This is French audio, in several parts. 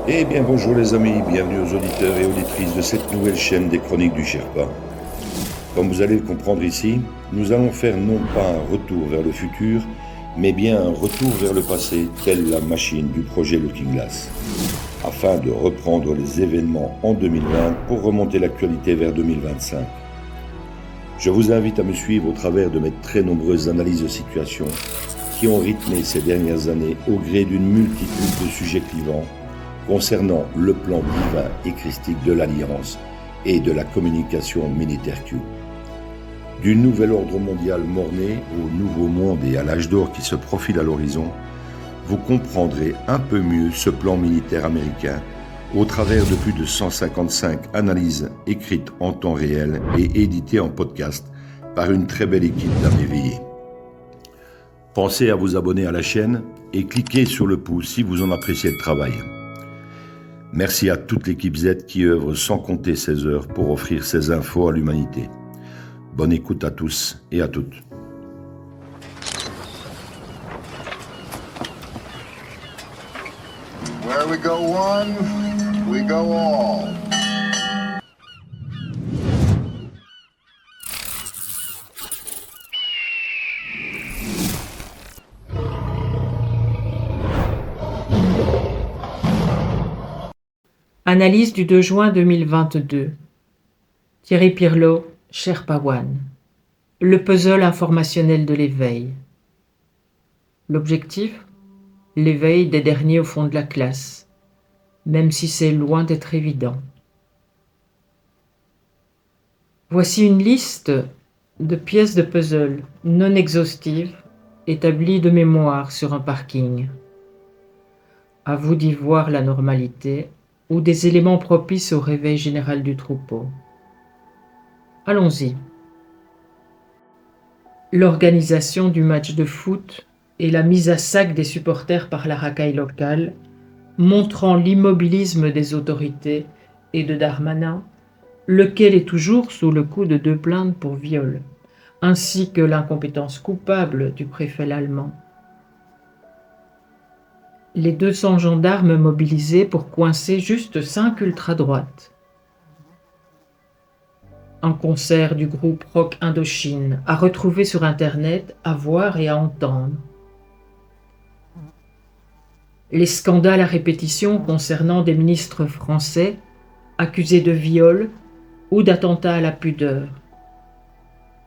Eh bien bonjour les amis, bienvenue aux auditeurs et auditrices de cette nouvelle chaîne des Chroniques du Sherpa. Comme vous allez le comprendre ici, nous allons faire non pas un retour vers le futur, mais bien un retour vers le passé, telle la machine du projet Looking Glass, afin de reprendre les événements en 2020 pour remonter l'actualité vers 2025. Je vous invite à me suivre au travers de mes très nombreuses analyses de situation qui ont rythmé ces dernières années au gré d'une multitude de sujets clivants concernant le plan divin et christique de l'Alliance et de la communication militaire Q. Du nouvel ordre mondial mort-né au nouveau monde et à l'âge d'or qui se profile à l'horizon, vous comprendrez un peu mieux ce plan militaire américain au travers de plus de 155 analyses écrites en temps réel et éditées en podcast par une très belle équipe d'âmes éveillées. Pensez à vous abonner à la chaîne et cliquez sur le pouce si vous en appréciez le travail. Merci à toute l'équipe Z qui œuvre sans compter ses heures pour offrir ces infos à l'humanité. Bonne écoute à tous et à toutes. Where we go one, we go all. Analyse du 2 juin 2022. Thierry Pirlot, Sherpa One. Le puzzle informationnel de l'éveil. L'objectif ? L'éveil des derniers au fond de la classe, même si c'est loin d'être évident. Voici une liste de pièces de puzzle non exhaustives établies de mémoire sur un parking. À vous d'y voir la normalité ou des éléments propices au réveil général du troupeau. Allons-y. L'organisation du match de foot et la mise à sac des supporters par la racaille locale, montrant l'immobilisme des autorités et de Darmanin, lequel est toujours sous le coup de 2 plaintes pour viol, ainsi que l'incompétence coupable du préfet l'allemand. Les 200 gendarmes mobilisés pour coincer juste 5 ultra-droites. Un concert du groupe Rock Indochine à retrouver sur Internet, à voir et à entendre. Les scandales à répétition concernant des ministres français accusés de viol ou d'attentat à la pudeur.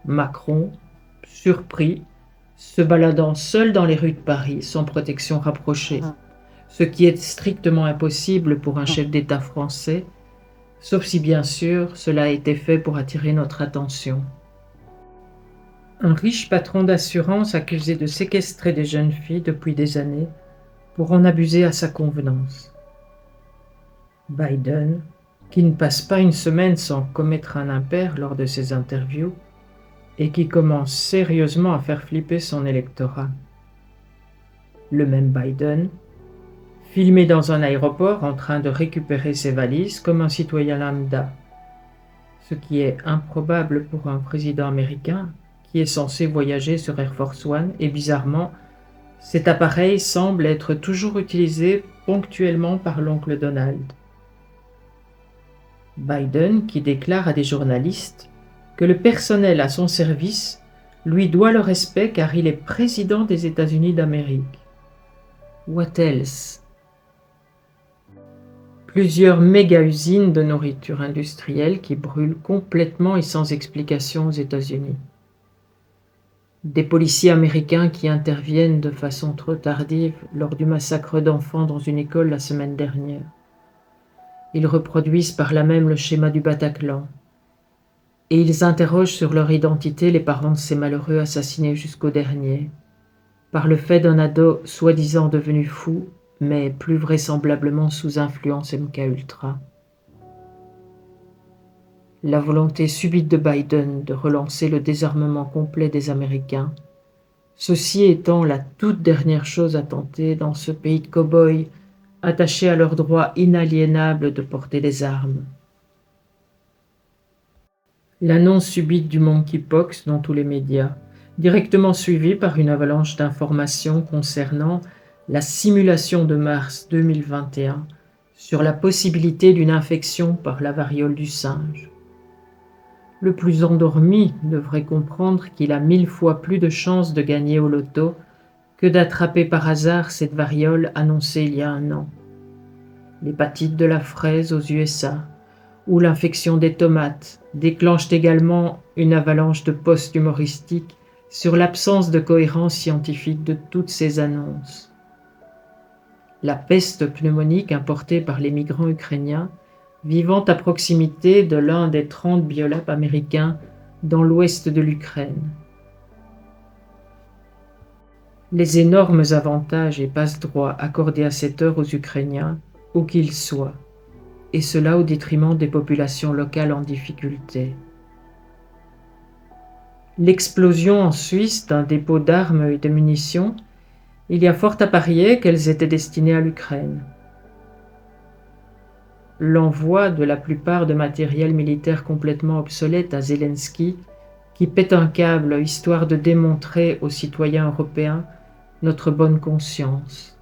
Macron, surpris, se baladant seul dans les rues de Paris sans protection rapprochée, ce qui est strictement impossible pour un chef d'État français, sauf si bien sûr cela a été fait pour attirer notre attention. Un riche patron d'assurance accusé de séquestrer des jeunes filles depuis des années pour en abuser à sa convenance. Biden, qui ne passe pas une semaine sans commettre un impair lors de ses interviews et qui commence sérieusement à faire flipper son électorat. Le même Biden, filmé dans un aéroport en train de récupérer ses valises comme un citoyen lambda, ce qui est improbable pour un président américain qui est censé voyager sur Air Force One et bizarrement, cet appareil semble être toujours utilisé ponctuellement par l'oncle Donald. Biden qui déclare à des journalistes que le personnel à son service lui doit le respect car il est président des États-Unis d'Amérique. What else? Plusieurs méga-usines de nourriture industrielle qui brûlent complètement et sans explication aux États-Unis. Des policiers américains qui interviennent de façon trop tardive lors du massacre d'enfants dans une école la semaine dernière. Ils reproduisent par là même le schéma du Bataclan. Et ils interrogent sur leur identité les parents de ces malheureux assassinés jusqu'au dernier, par le fait d'un ado soi-disant devenu fou, mais plus vraisemblablement sous influence MK-Ultra. La volonté subite de Biden de relancer le désarmement complet des Américains, ceci étant la toute dernière chose à tenter dans ce pays de cow-boys attachés à leur droit inaliénable de porter des armes. L'annonce subite du monkeypox dans tous les médias, directement suivie par une avalanche d'informations concernant la simulation de mars 2021 sur la possibilité d'une infection par la variole du singe. Le plus endormi devrait comprendre qu'il a 1000 fois plus de chances de gagner au loto que d'attraper par hasard cette variole annoncée il y a 1 an. L'hépatite de la fraise aux USA ou l'infection des tomates déclenchent également une avalanche de posts humoristiques sur l'absence de cohérence scientifique de toutes ces annonces. La peste pneumonique importée par les migrants ukrainiens vivant à proximité de l'un des 30 biolabs américains dans l'ouest de l'Ukraine. Les énormes avantages et passe-droits accordés à cette heure aux Ukrainiens, où qu'ils soient, et cela au détriment des populations locales en difficulté. L'explosion en Suisse d'un dépôt d'armes et de munitions, il y a fort à parier qu'elles étaient destinées à l'Ukraine. L'envoi de la plupart de matériel militaire complètement obsolète à Zelensky, qui pète un câble histoire de démontrer aux citoyens européens notre bonne conscience.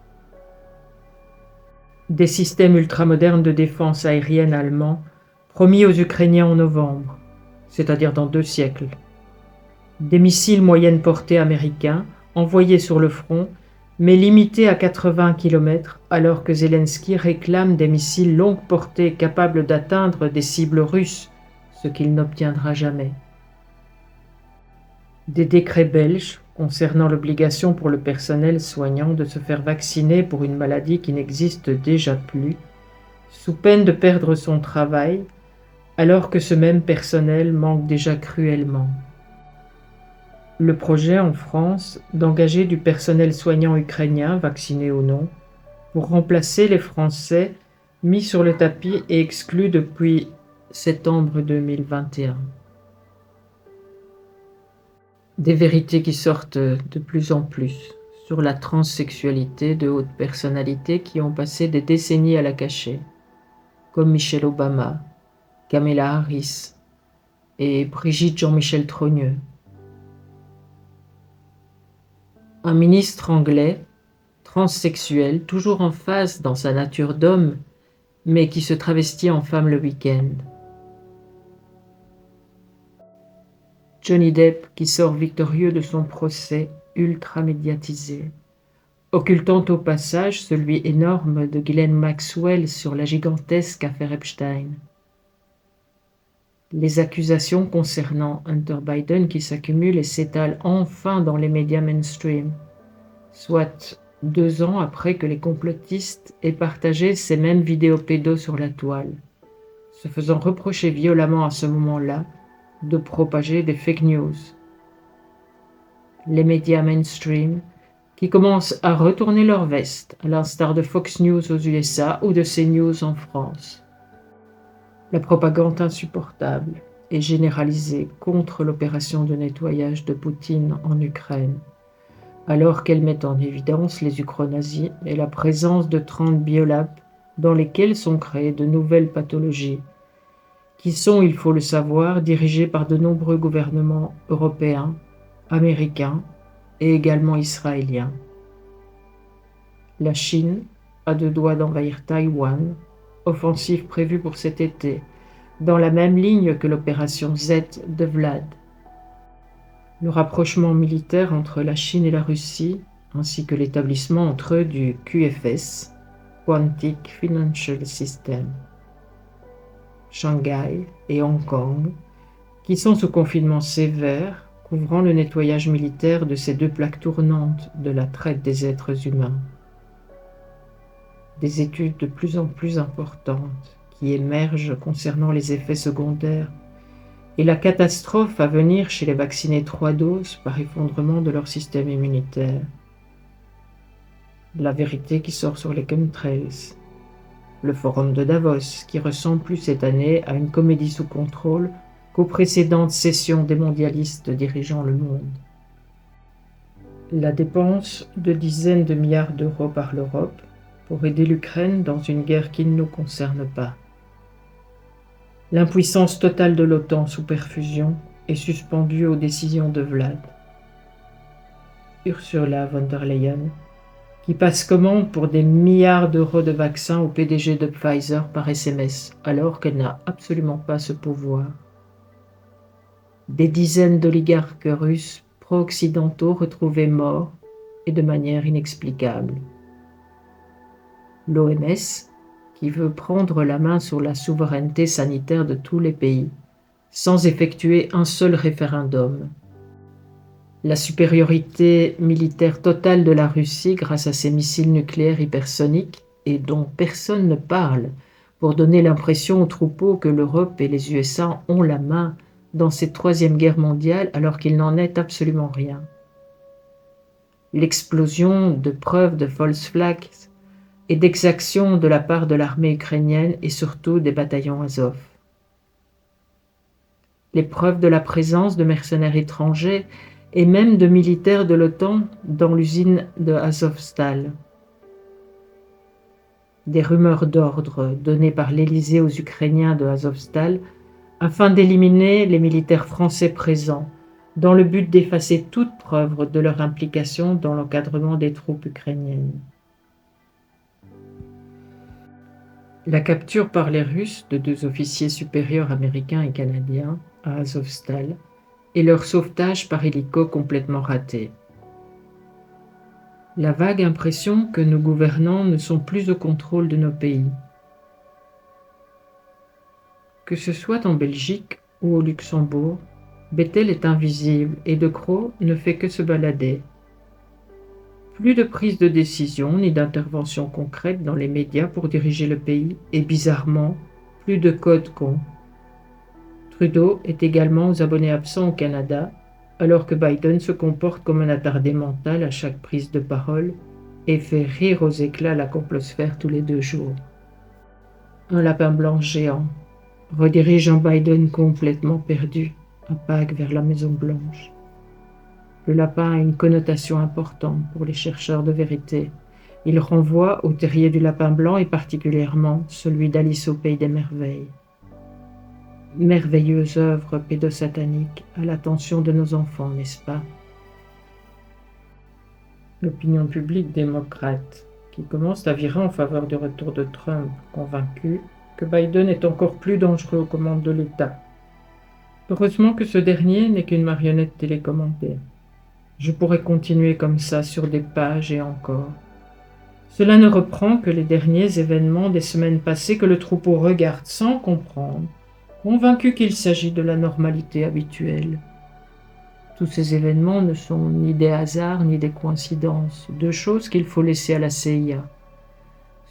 Des systèmes ultramodernes de défense aérienne allemands promis aux Ukrainiens en novembre, c'est-à-dire dans 2 siècles. Des missiles moyenne portée américains envoyés sur le front, mais limités à 80 km, alors que Zelensky réclame des missiles longue portée capables d'atteindre des cibles russes, ce qu'il n'obtiendra jamais. Des décrets belges concernant l'obligation pour le personnel soignant de se faire vacciner pour une maladie qui n'existe déjà plus, sous peine de perdre son travail, alors que ce même personnel manque déjà cruellement. Le projet en France d'engager du personnel soignant ukrainien, vacciné ou non, pour remplacer les Français mis sur le tapis et exclus depuis septembre 2021. Des vérités qui sortent de plus en plus sur la transsexualité de hautes personnalités qui ont passé des décennies à la cacher, comme Michelle Obama, Kamala Harris et Brigitte Jean-Michel Trogneux. Un ministre anglais, transsexuel, toujours en phase dans sa nature d'homme, mais qui se travestit en femme le week-end. Johnny Depp qui sort victorieux de son procès ultra médiatisé, occultant au passage celui énorme de Ghislaine Maxwell sur la gigantesque affaire Epstein. Les accusations concernant Hunter Biden qui s'accumulent et s'étalent enfin dans les médias mainstream, soit 2 ans après que les complotistes aient partagé ces mêmes vidéos pédos sur la toile, se faisant reprocher violemment à ce moment-là de propager des fake news. Les médias mainstream qui commencent à retourner leur veste, à l'instar de Fox News aux USA ou de CNews en France. La propagande insupportable et généralisée contre l'opération de nettoyage de Poutine en Ukraine, alors qu'elle met en évidence les ukronazis et la présence de 30 biolabs dans lesquels sont créées de nouvelles pathologies, qui sont, il faut le savoir, dirigées par de nombreux gouvernements européens, américains et également israéliens. La Chine a 2 doigts d'envahir Taïwan, offensive prévue pour cet été, dans la même ligne que l'opération Z de Vlad. Le rapprochement militaire entre la Chine et la Russie, ainsi que l'établissement entre eux du QFS, Quantic Financial System, Shanghai et Hong Kong, qui sont sous confinement sévère, couvrant le nettoyage militaire de ces 2 plaques tournantes de la traite des êtres humains. Des études de plus en plus importantes qui émergent concernant les effets secondaires et la catastrophe à venir chez les vaccinés 3 doses par effondrement de leur système immunitaire. La vérité qui sort sur les chemtrails. Le forum de Davos qui ressemble plus cette année à une comédie sous contrôle qu'aux précédentes sessions des mondialistes dirigeant le monde. La dépense de dizaines de milliards d'euros par l'Europe pour aider l'Ukraine dans une guerre qui ne nous concerne pas. L'impuissance totale de l'OTAN sous perfusion est suspendue aux décisions de Vlad. Ursula von der Leyen qui passe commande pour des milliards d'euros de vaccins au PDG de Pfizer par SMS, alors qu'elle n'a absolument pas ce pouvoir. Des dizaines d'oligarques russes pro-occidentaux retrouvés morts et de manière inexplicable. L'OMS, qui veut prendre la main sur la souveraineté sanitaire de tous les pays, sans effectuer un seul référendum. La supériorité militaire totale de la Russie grâce à ses missiles nucléaires hypersoniques et dont personne ne parle pour donner l'impression aux troupeaux que l'Europe et les USA ont la main dans cette troisième guerre mondiale alors qu'il n'en est absolument rien. L'explosion de preuves de false flags et d'exactions de la part de l'armée ukrainienne et surtout des bataillons Azov. Les preuves de la présence de mercenaires étrangers et même de militaires de l'OTAN dans l'usine de Azovstal. Des rumeurs d'ordre données par l'Élysée aux Ukrainiens de Azovstal afin d'éliminer les militaires français présents, dans le but d'effacer toute preuve de leur implication dans l'encadrement des troupes ukrainiennes. La capture par les Russes de 2 officiers supérieurs américains et canadiens à Azovstal et leur sauvetage par hélico complètement raté. La vague impression que nos gouvernants ne sont plus au contrôle de nos pays. Que ce soit en Belgique ou au Luxembourg, Bettel est invisible et De Croo ne fait que se balader. Plus de prise de décision ni d'intervention concrète dans les médias pour diriger le pays et bizarrement, plus de code con. Trudeau est également aux abonnés absents au Canada, alors que Biden se comporte comme un attardé mental à chaque prise de parole et fait rire aux éclats la complosphère tous les 2 jours. Un lapin blanc géant, redirigeant Biden complètement perdu, à Pâques vers la Maison-Blanche. Le lapin a une connotation importante pour les chercheurs de vérité. Il renvoie au terrier du lapin blanc et particulièrement celui d'Alice au Pays des Merveilles. Merveilleuse œuvre pédosatanique à l'attention de nos enfants, n'est-ce pas? L'opinion publique démocrate, qui commence à virer en faveur du retour de Trump, convaincu que Biden est encore plus dangereux aux commandes de l'État. Heureusement que ce dernier n'est qu'une marionnette télécommandée. Je pourrais continuer comme ça sur des pages et encore. Cela ne reprend que les derniers événements des semaines passées que le troupeau regarde sans comprendre, convaincu qu'il s'agit de la normalité habituelle. Tous ces événements ne sont ni des hasards ni des coïncidences, 2 choses qu'il faut laisser à la CIA.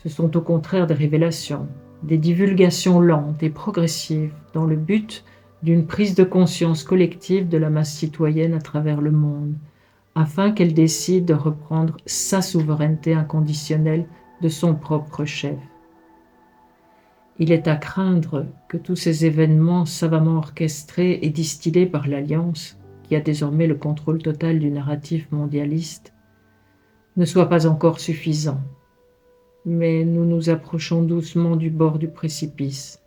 Ce sont au contraire des révélations, des divulgations lentes et progressives dans le but d'une prise de conscience collective de la masse citoyenne à travers le monde, afin qu'elle décide de reprendre sa souveraineté inconditionnelle de son propre chef. Il est à craindre que tous ces événements savamment orchestrés et distillés par l'Alliance, qui a désormais le contrôle total du narratif mondialiste, ne soient pas encore suffisants. Mais nous nous approchons doucement du bord du précipice,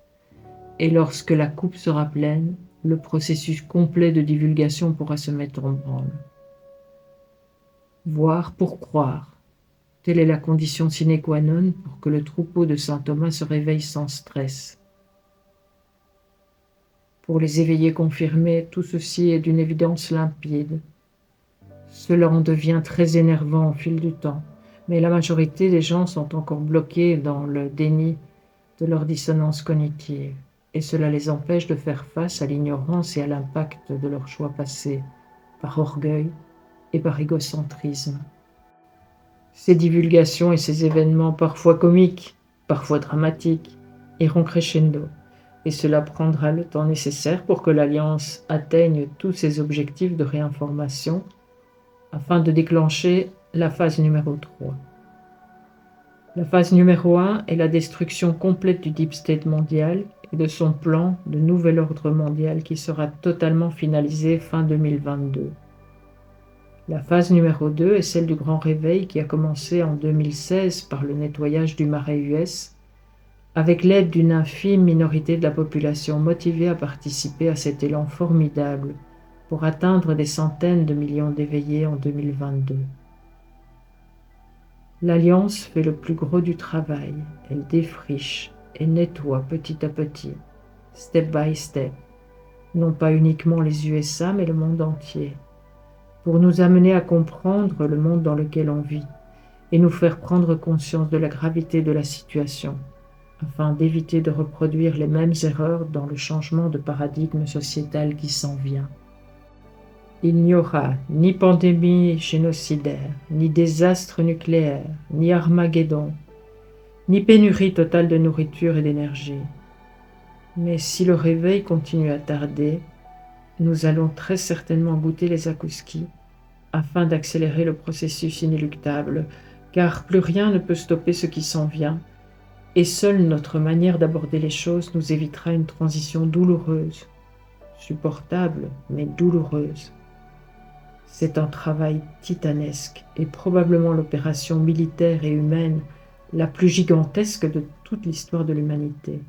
et lorsque la coupe sera pleine, le processus complet de divulgation pourra se mettre en branle. Voir pour croire. Telle est la condition sine qua non pour que le troupeau de Saint Thomas se réveille sans stress. Pour les éveillés confirmés, tout ceci est d'une évidence limpide. Cela en devient très énervant au fil du temps, mais la majorité des gens sont encore bloqués dans le déni de leur dissonance cognitive, et cela les empêche de faire face à l'ignorance et à l'impact de leurs choix passés, par orgueil et par égocentrisme. Ces divulgations et ces événements, parfois comiques, parfois dramatiques, iront crescendo, et cela prendra le temps nécessaire pour que l'Alliance atteigne tous ses objectifs de réinformation afin de déclencher la phase numéro 3. La phase numéro 1 est la destruction complète du Deep State mondial et de son plan de nouvel ordre mondial qui sera totalement finalisé fin 2022. La phase numéro 2 est celle du grand réveil qui a commencé en 2016 par le nettoyage du marais US, avec l'aide d'une infime minorité de la population motivée à participer à cet élan formidable pour atteindre des centaines de millions d'éveillés en 2022. L'Alliance fait le plus gros du travail. Elle défriche et nettoie petit à petit, step by step, non pas uniquement les USA, mais le monde entier, pour nous amener à comprendre le monde dans lequel on vit et nous faire prendre conscience de la gravité de la situation, afin d'éviter de reproduire les mêmes erreurs dans le changement de paradigme sociétal qui s'en vient. Il n'y aura ni pandémie génocidaire, ni désastre nucléaire, ni Armageddon, ni pénurie totale de nourriture et d'énergie. Mais si le réveil continue à tarder, nous allons très certainement goûter les akouskis afin d'accélérer le processus inéluctable, car plus rien ne peut stopper ce qui s'en vient, et seule notre manière d'aborder les choses nous évitera une transition douloureuse, supportable mais douloureuse. C'est un travail titanesque et probablement l'opération militaire et humaine la plus gigantesque de toute l'histoire de l'humanité.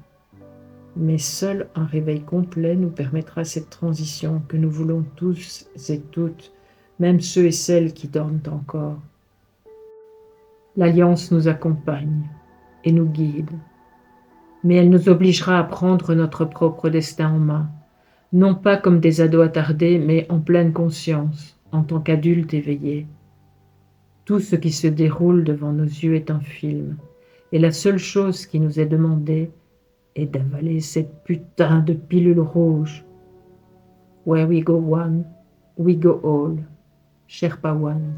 Mais seul un réveil complet nous permettra cette transition que nous voulons tous et toutes, même ceux et celles qui dorment encore. L'Alliance nous accompagne et nous guide, mais elle nous obligera à prendre notre propre destin en main, non pas comme des ados attardés, mais en pleine conscience, en tant qu'adultes éveillés. Tout ce qui se déroule devant nos yeux est un film, et la seule chose qui nous est demandée est d'avaler cette putain de pilule rouge. Where we go one, we go all. Sherpa One.